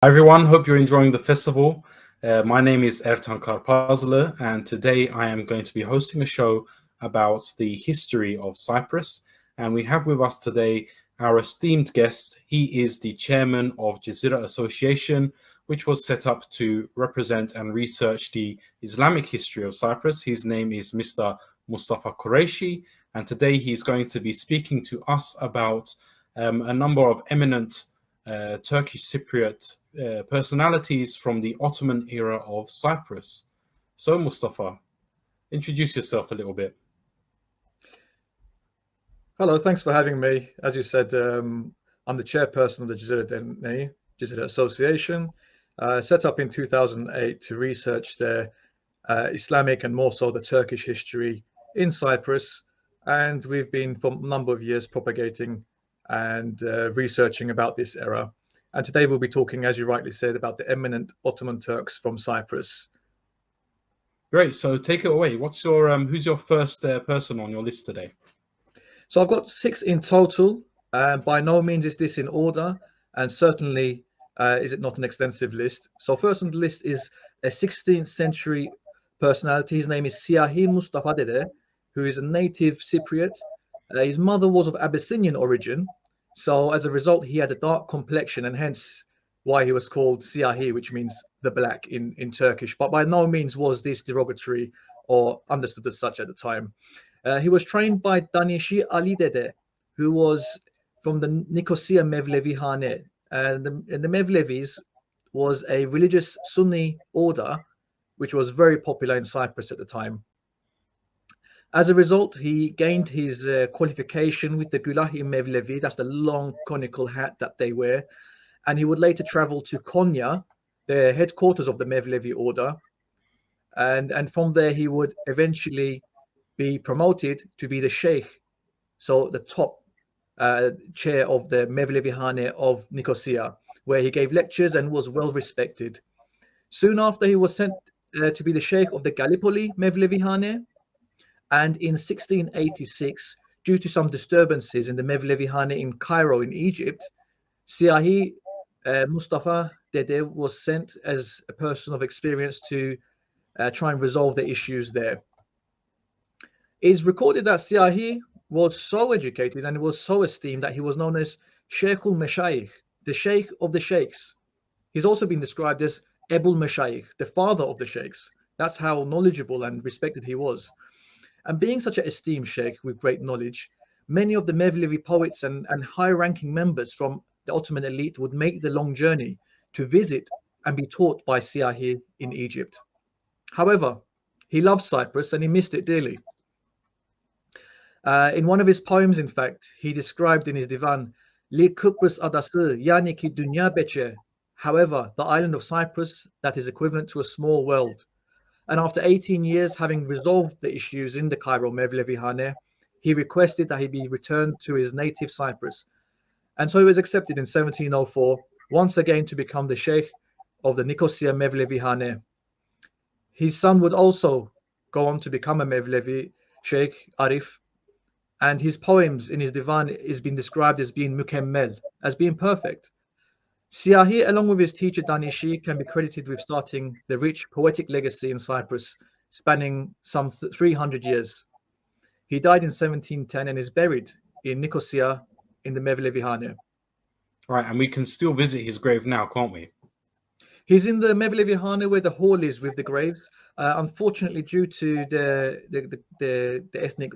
Hi everyone, hope you're enjoying the festival. My name is Ertan Karpazlı, and today I am going to be hosting a show about the history of Cyprus. And we have with us today our esteemed guest. He is the chairman of CEZİRE Association, which was set up to represent and research the Islamic history of Cyprus. His name is Mr. Mustafa Qureshi, and today he's going to be speaking to us about a number of eminent Turkish Cypriot personalities from the Ottoman era of Cyprus. So, Mustafa, introduce yourself a little bit. Hello, thanks for having me. As you said, I'm the chairperson of the Derneği, CEZİRE Association, set up in 2008 to research the Islamic and more so the Turkish history in Cyprus. And we've been for a number of years propagating and researching about this era. And today we'll be talking, as you rightly said, about the eminent Ottoman Turks from Cyprus. Great. So take it away. What's your who's your first person on your list today? So I've got 6 in total. By no means is this in order, and certainly is it not an extensive list. So first on the list is a 16th century personality. His name is Siyahi Mustafa Dede, who is a native Cypriot. His mother was of Abyssinian origin, so as a result he had a dark complexion, and hence why he was called Siyahi, which means the black in Turkish. But by no means was this derogatory or understood as such at the time. He was trained by Danişi Ali Dede, who was from the Nicosia Mevlevi Hane. And the Mevlevis was a religious Sunni order, which was very popular in Cyprus at the time. As a result, he gained his qualification with the Gülahi Mevlevi, that's the long conical hat that they wear. And he would later travel to Konya, the headquarters of the Mevlevi order. And from there, he would eventually be promoted to be the sheikh, so the top chair of the Mevlevi Hane of Nicosia, where he gave lectures and was well respected. Soon after, he was sent to be the sheikh of the Gallipoli Mevlevi Hane, and in 1686, due to some disturbances in the Mevlevi Hane in Cairo in Egypt, Siyahi Mustafa Dede was sent as a person of experience to try and resolve the issues there. It is recorded that Siyahi was so educated and was so esteemed that he was known as Sheikhul Meshayikh, the Sheikh of the Sheikhs. He's also been described as Ebul Meshayikh, the father of the Sheikhs. That's how knowledgeable and respected he was. And being such an esteemed Sheikh with great knowledge, many of the Mevlevi poets and high-ranking members from the Ottoman elite would make the long journey to visit and be taught by Siyahi in Egypt. However, he loved Cyprus and he missed it dearly. In one of his poems, in fact, he described in his divan, Li Kıbrıs adası yani ki dünya beçe. However, the island of Cyprus, that is equivalent to a small world. And after 18 years, having resolved the issues in the Cairo Mevlevi Hane, he requested that he be returned to his native Cyprus. And so he was accepted in 1704, once again to become the sheikh of the Nicosia Mevlevi Hane. His son would also go on to become a Mevlevi sheikh, Arif, and his poems in his divan is being described as being mukemmel, as being perfect. Siyahi, along with his teacher Danişi, can be credited with starting the rich poetic legacy in Cyprus, spanning some 300 years. He died in 1710 and is buried in Nicosia in the Mevlevi Hane. Right, and we can still visit his grave now, can't we? He's in the Mevlevi Hane where the hall is with the graves. Unfortunately, due to the ethnic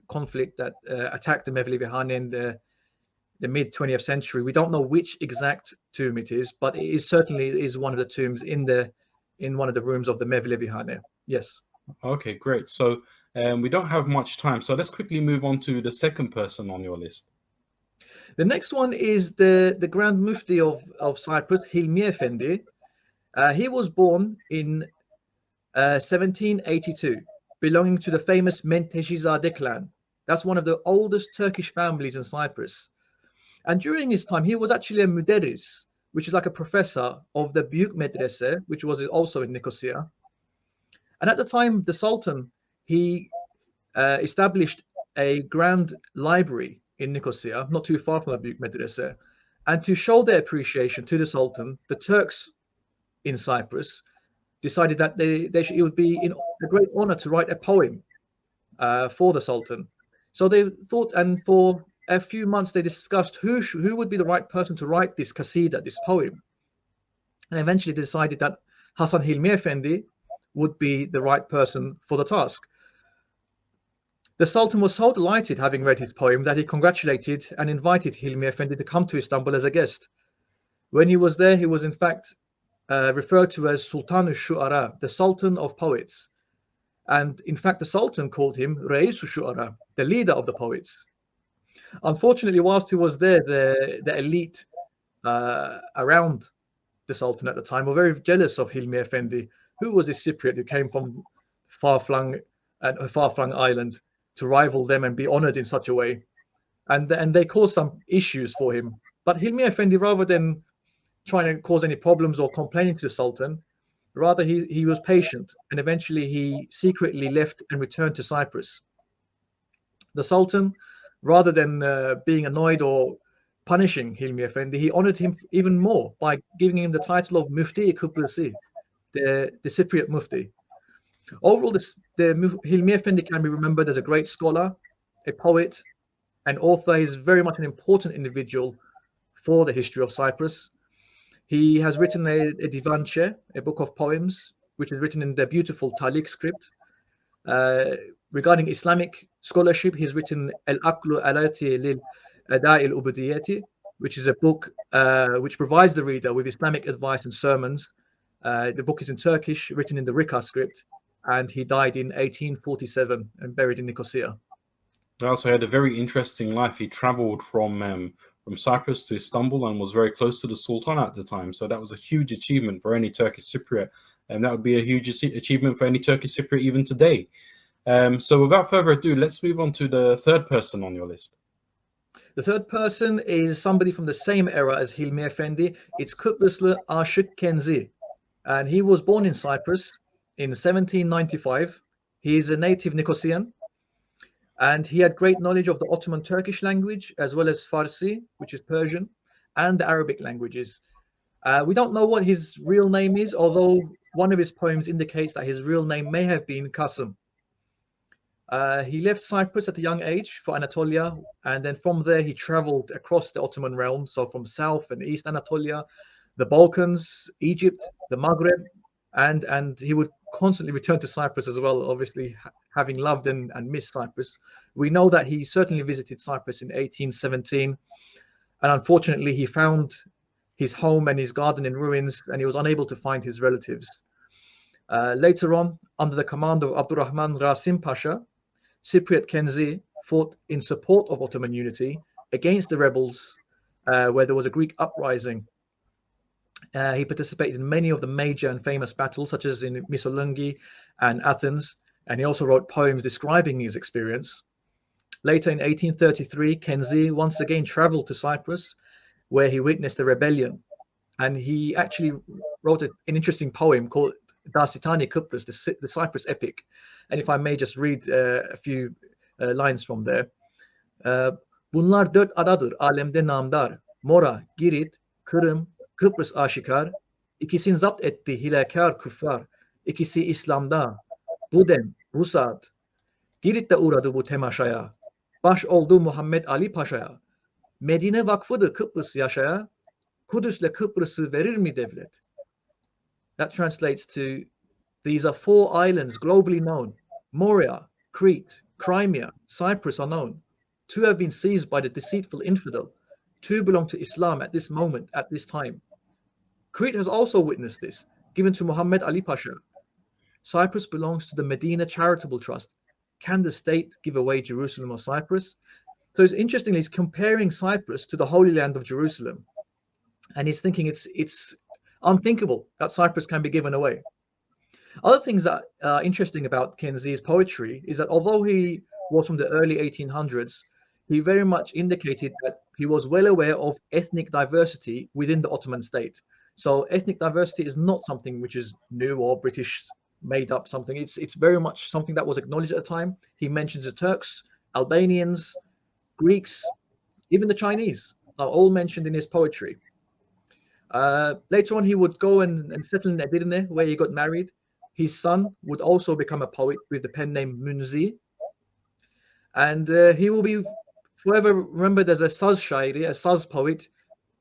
conflict that attacked the Mevlevi Hane in the mid 20th century, we don't know which exact tomb it is, but it is certainly is one of the tombs in one of the rooms of the Mevlevi Hane. Yes. Okay, great. So we don't have much time, so let's quickly move on to the second person on your list. The next one is the Grand Mufti of Cyprus, Hilmi Efendi. He was born in 1782, belonging to the famous Menteşizade clan. That's one of the oldest Turkish families in Cyprus. And during his time, he was actually a müderris, which is like a professor of the Büyük Medrese, which was also in Nicosia. And at the time, the Sultan, he established a grand library in Nicosia, not too far from the Büyük Medrese. And to show their appreciation to the Sultan, the Turks in Cyprus decided that it would be a great honor to write a poem for the Sultan. So they thought, and for a few months they discussed who would be the right person to write this kasida, this poem. And eventually decided that Hasan Hilmi Efendi would be the right person for the task. The Sultan was so delighted having read his poem that he congratulated and invited Hilmi Efendi to come to Istanbul as a guest. When he was there, he was in fact referred to as Sultan Shu'ara, the Sultan of Poets. And in fact, the Sultan called him Reis Shu'ara, the leader of the poets. Unfortunately, whilst he was there, the elite around the Sultan at the time were very jealous of Hilmi Efendi, who was this Cypriot who came from far-flung island to rival them and be honored in such a way. And they caused some issues for him. But Hilmi Efendi, rather than trying to cause any problems or complaining to the Sultan, rather he was patient, and eventually he secretly left and returned to Cyprus. The Sultan, rather than being annoyed or punishing Hilmi Efendi, he honored him even more by giving him the title of Mufti Kıbrıs, the Cypriot Mufti. Overall, Hilmi Efendi can be remembered as a great scholar, a poet, an author. He's very much an important individual for the history of Cyprus. He has written a divanche, a book of poems, which is written in the beautiful Talik script. Regarding Islamic scholarship, he's written Al-Aqlu Alati lil Ada'il Ubudiyati, which is a book which provides the reader with Islamic advice and sermons. The book is in Turkish, written in the Rika script, and he died in 1847 and buried in Nicosia. He also had a very interesting life. He traveled from Cyprus to Istanbul and was very close to the Sultan at the time. So that was a huge achievement for any Turkish Cypriot. And that would be a huge achievement for any Turkish Cypriot even today. So without further ado, let's move on to the third person on your list. The third person is somebody from the same era as Hilmi Efendi. It's Kıbrıslı Aşık Kenzi. And he was born in Cyprus in 1795. He is a native Nicosian. And he had great knowledge of the Ottoman Turkish language, as well as Farsi, which is Persian, and the Arabic languages. We don't know what his real name is, although one of his poems indicates that his real name may have been Kasım. He left Cyprus at a young age for Anatolia, and then from there he traveled across the Ottoman realm, so from South and East Anatolia, the Balkans, Egypt, the Maghreb, and he would constantly return to Cyprus as well, obviously having loved and missed Cyprus. We know that he certainly visited Cyprus in 1817, and unfortunately he found his home and his garden in ruins, and he was unable to find his relatives. Later on, under the command of Abdurrahman Rasim Pasha, Cypriot Kenzi fought in support of Ottoman unity against the rebels where there was a Greek uprising. He participated in many of the major and famous battles, such as in Missolonghi and Athens, and he also wrote poems describing his experience. Later in 1833, Kenzi once again traveled to Cyprus, where he witnessed a rebellion, and he actually wrote an interesting poem called Dasitani Kıbrıs, the Cyprus epic. And if I may just read a few lines from there. Bunlar dört adadır alemde namdar, Mora, Girit, Kırım, Kıbrıs aşikar, İkisini zapt etti hilekar küffar, İkisi İslam'da, bu dem, bu saat. Girit'te uğradı bu temaşaya, baş oldu Muhammed Ali Paşa'ya. Medine vakfıdır Kıbrıs yaşaya, Kudüs'le Kıbrıs'ı verir mi devlet? That translates to, these are four islands globally known. Moria, Crete, Crimea, Cyprus are known. Two have been seized by the deceitful infidel. Two belong to Islam at this moment, at this time. Crete has also witnessed this, given to Muhammad Ali Pasha. Cyprus belongs to the Medina Charitable Trust. Can the state give away Jerusalem or Cyprus? So it's interesting, he's comparing Cyprus to the Holy Land of Jerusalem. And he's thinking it's unthinkable that Cyprus can be given away. Other things that are interesting about Kenzi's poetry is that although he was from the early 1800s, he very much indicated that he was well aware of ethnic diversity within the Ottoman state. So ethnic diversity is not something which is new or British made up something. It's very much something that was acknowledged at the time. He mentions the Turks, Albanians, Greeks, even the Chinese. are all mentioned in his poetry. Later on, he would go and settle in Edirne, where he got married. His son would also become a poet with the pen name Munzi. And he will be forever remembered as a saz shairi, a saz poet,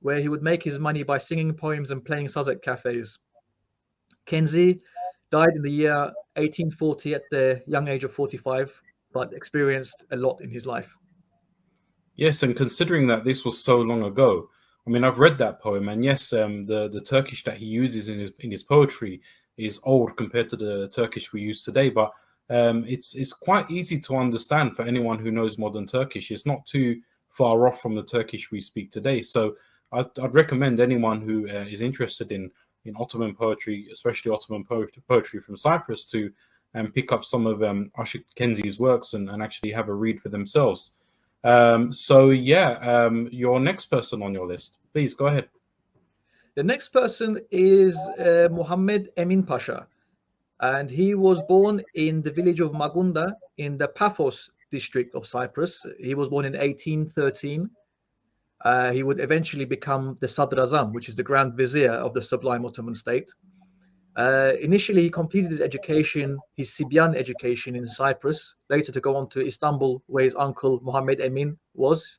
where he would make his money by singing poems and playing saz at cafes. Kenzi died in the year 1840 at the young age of 45, but experienced a lot in his life. Yes, and considering that this was so long ago, I mean, I've read that poem, and yes, the Turkish that he uses in his poetry is old compared to the Turkish we use today, but it's quite easy to understand for anyone who knows modern Turkish. It's not too far off from the Turkish we speak today. So I'd recommend anyone who is interested in Ottoman poetry, especially Ottoman poetry from Cyprus, to pick up some of Aşık Kenzi's works and actually have a read for themselves. Your next person on your list, please go ahead. The next person is Muhammed Emin Pasha, and he was born in the village of Magunda in the Paphos district of Cyprus. He was born in 1813. He would eventually become the Sadrazam, which is the Grand Vizier of the Sublime Ottoman State. Initially, he completed his education, his Sibyan education in Cyprus, later to go on to Istanbul, where his uncle Muhammed Emin was.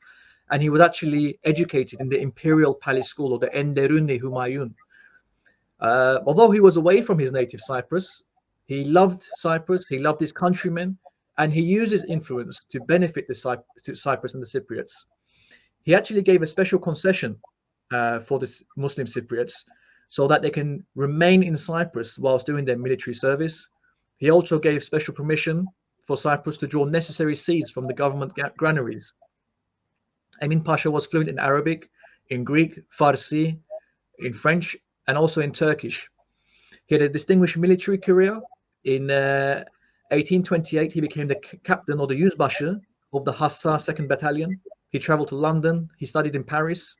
And he was actually educated in the Imperial Palace School, or the Enderuni Humayun. Although he was away from his native Cyprus, he loved Cyprus, he loved his countrymen, and he used his influence to benefit Cyprus and the Cypriots. He actually gave a special concession for the Muslim Cypriots so that they can remain in Cyprus whilst doing their military service. He also gave special permission for Cyprus to draw necessary seeds from the government granaries. Emin Pasha was fluent in Arabic, in Greek, Farsi, in French, and also in Turkish. He had a distinguished military career. In 1828, he became the captain or the yüzbaşı of the Hussar 2nd Battalion. He traveled to London. He studied in Paris.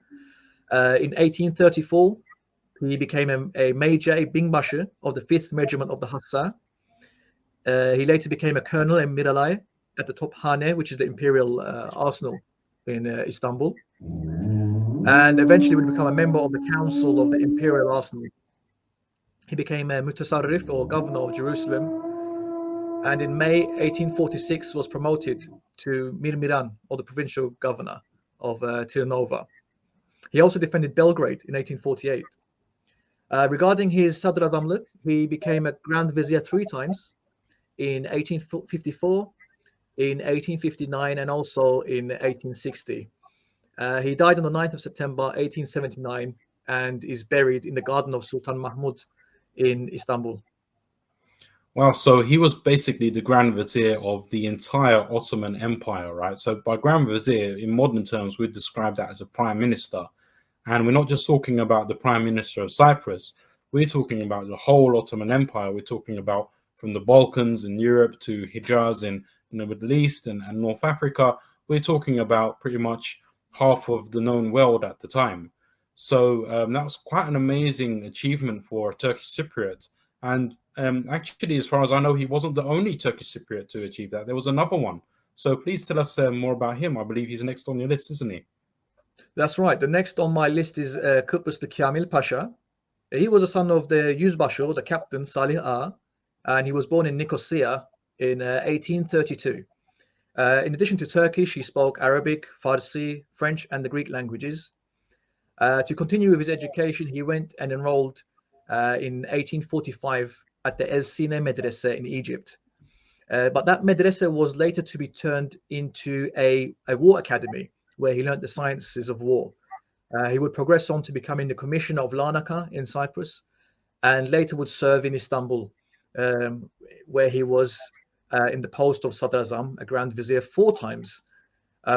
In 1834, he became a major, a binbaşı of the 5th Regiment of the Hussar. He later became a colonel in Miralay at the Tophane, which is the imperial arsenal in Istanbul. And eventually would become a member of the council of the imperial arsenal. He became a mutasarrif, or governor of Jerusalem. And in May 1846 was promoted to Mirmiran, or the provincial governor of Tirnova. He also defended Belgrade in 1848. Regarding his Sadrazamlık, he became a Grand Vizier 3 times, in 1854, in 1859, and also in 1860. He died on the 9th of September 1879 and is buried in the garden of Sultan Mahmud in Istanbul. Wow, so he was basically the Grand Vizier of the entire Ottoman Empire, right? So by Grand Vizier, in modern terms, we'd describe that as a prime minister. And we're not just talking about the prime minister of Cyprus. We're talking about the whole Ottoman Empire. We're talking about from the Balkans in Europe to Hijaz in the Middle East and North Africa. We're talking about pretty much half of the known world at the time. So that was quite an amazing achievement for a Turkish Cypriot. And actually, as far as I know, he wasn't the only Turkish Cypriot to achieve that. There was another one. So please tell us more about him. I believe he's next on your list, isn't he? That's right. The next on my list is Kıbrıs the Kyamil Pasha. He was a son of the yüzbaşı, the captain, Salih Ağa, and he was born in Nicosia in 1832. In addition to Turkish, he spoke Arabic, Farsi, French, and the Greek languages. To continue with his education, he went and enrolled in 1845 at the El Sine Medrese in Egypt. But that medrese was later to be turned into a war academy where he learned the sciences of war. He would progress on to becoming the commissioner of Larnaca in Cyprus, and later would serve in Istanbul, where he was in the post of Sadrazam, a Grand Vizier, 4 times,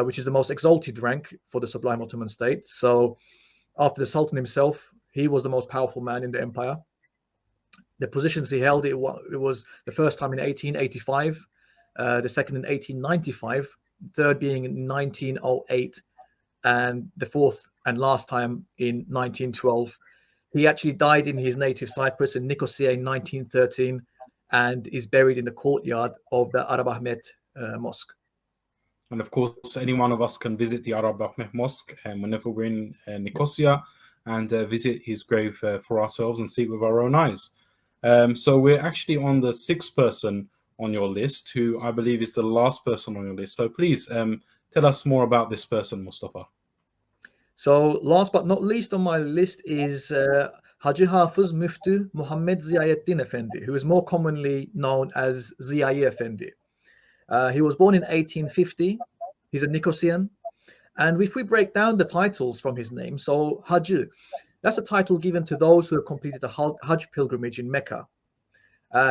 which is the most exalted rank for the Sublime Ottoman State. So after the Sultan himself, he was the most powerful man in the empire. The positions he held, it was the first time in 1885, the second in 1895, third being in 1908, and the fourth and last time in 1912. He actually died in his native Cyprus in Nicosia in 1913 and is buried in the courtyard of the Arab Ahmet Mosque. And of course, any one of us can visit the Arab Ahmed Mosque whenever we're in Nicosia and visit his grave for ourselves and see it with our own eyes. So we're actually on the 6th person on your list, who I believe is the last person on your list. So please tell us more about this person, Mustafa. So last but not least on my list is Hacı Hafız Mufti Muhammed Ziyaettin Efendi, who is more commonly known as Ziyayi Efendi. He was born in 1850. He's a Nicosian. And if we break down the titles from his name, so Hacı, that's a title given to those who have completed a Hajj pilgrimage in Mecca.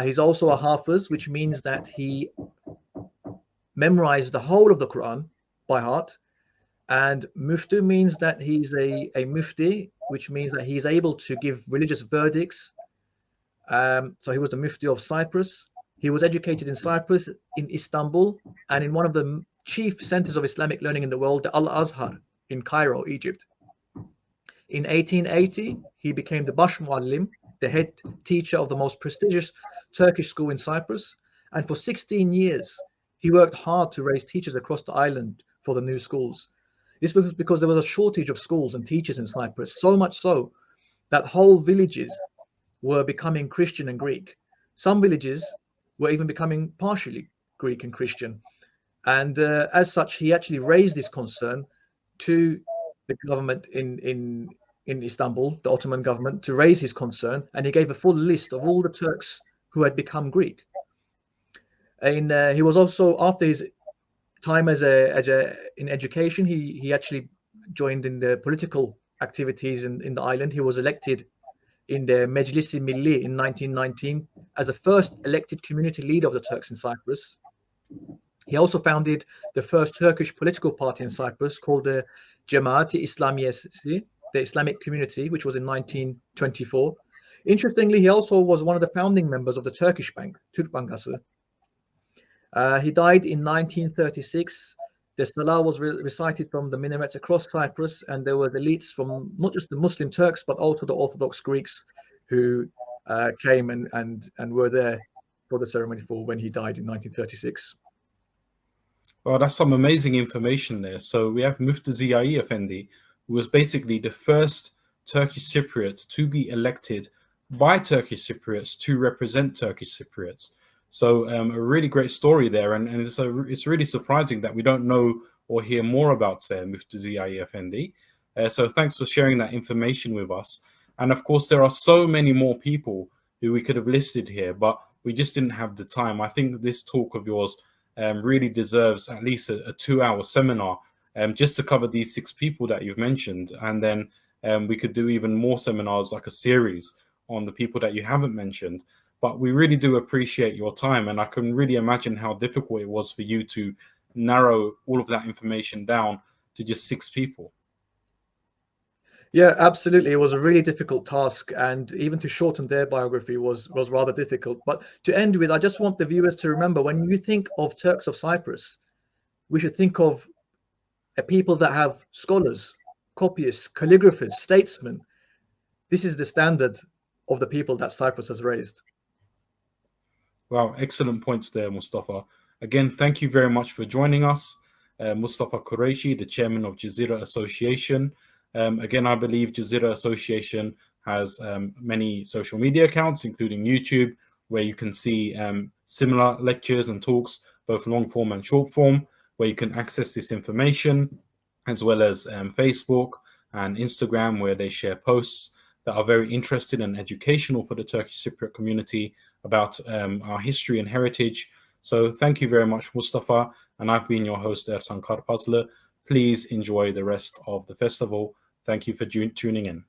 He's also a Hafiz, which means that he memorized the whole of the Quran by heart. And Mufti means that he's a Mufti, which means that he's able to give religious verdicts. So he was the Mufti of Cyprus. He was educated in Cyprus, in Istanbul, and in one of the chief centers of Islamic learning in the world, the Al-Azhar in Cairo, Egypt. In 1880, he became the Bash Muallim, the head teacher of the most prestigious Turkish school in Cyprus. And for 16 years, he worked hard to raise teachers across the island for the new schools. This was because there was a shortage of schools and teachers in Cyprus, so much so that whole villages were becoming Christian and Greek. Some villages were even becoming partially Greek and Christian. And as such, he actually raised this concern to the government in Istanbul, the Ottoman government, to raise his concern, and he gave a full list of all the Turks who had become Greek. And he was also, after his time in education, he actually joined in the political activities in the island. He was elected in the Meclisi Milli in 1919 as the first elected community leader of the Turks in Cyprus. He also founded the first Turkish political party in Cyprus called the Cemaati İslamiyesi, the Islamic Community, which was in 1924. Interestingly, he also was one of the founding members of the Turkish bank, Türk Bankası. He died in 1936. The Salah was recited from the minarets across Cyprus, and there were elites from not just the Muslim Turks, but also the Orthodox Greeks who came and were there for the ceremony for when he died in 1936. Well, that's some amazing information there. So we have Mufti Ziyayi Efendi, who was basically the first Turkish Cypriot to be elected by Turkish Cypriots to represent Turkish Cypriots. So a really great story there, and it's really surprising that we don't know or hear more about Mufti Ziyayi Efendi. So thanks for sharing that information with us. And of course, there are so many more people who we could have listed here, but we just didn't have the time. I think this talk of yours really deserves at least a 2-hour seminar just to cover these 6 people that you've mentioned. And then we could do even more seminars, like a series on the people that you haven't mentioned. But we really do appreciate your time, and I can really imagine how difficult it was for you to narrow all of that information down to just 6 people. Yeah, absolutely. It was a really difficult task, and even to shorten their biography was rather difficult. But to end with, I just want the viewers to remember, when you think of Turks of Cyprus, we should think of a people that have scholars, copyists, calligraphers, statesmen. This is the standard of the people that Cyprus has raised. Wow, excellent points there, Mustafa. Again, thank you very much for joining us. Mustafa Qureshi, the chairman of CEZİRE Association. Again, I believe CEZİRE Association has many social media accounts, including YouTube, where you can see similar lectures and talks, both long form and short form, where you can access this information, as well as Facebook and Instagram, where they share posts that are very interesting and educational for the Turkish Cypriot community about our history and heritage. So thank you very much, Mustafa. And I've been your host, Ertan Karpazlı. Please enjoy the rest of the festival. Thank you for tuning in.